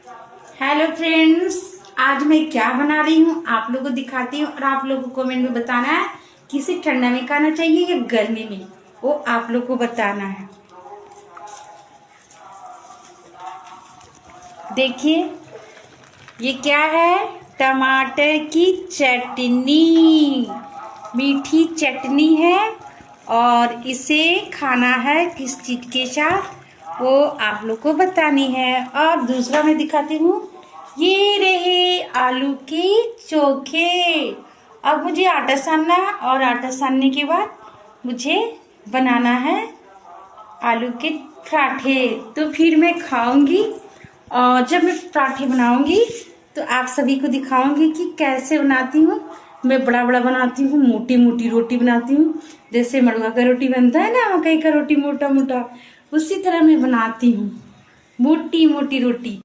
Hello friends, आज मैं क्या बना रही हूँ आप लोगों को दिखाती हूँ और आप लोगों को कमेंट में बताना है कि इसे ठंडा में खाना चाहिए या गर्मी में, वो आप लोग को बताना है। देखिए ये क्या है, टमाटर की चटनी, मीठी चटनी है और इसे खाना है किस चीज के साथ वो आप लोग को बतानी है। और दूसरा मैं दिखाती हूँ, ये रहे आलू के चोखे। अब मुझे आटा सानना है और आटा सानने के बाद मुझे बनाना है आलू के पराठे। तो फिर मैं खाऊंगी और जब मैं पराठे बनाऊंगी तो आप सभी को दिखाऊंगी कि कैसे बनाती हूँ। मैं बड़ा बड़ा बनाती हूँ, मोटी मोटी रोटी बनाती हूँ, जैसे मड़ुआ का रोटी बनता है ना, मकई का रोटी मोटा मोटा, उसी तरह मैं बनाती हूँ मोटी मोटी रोटी।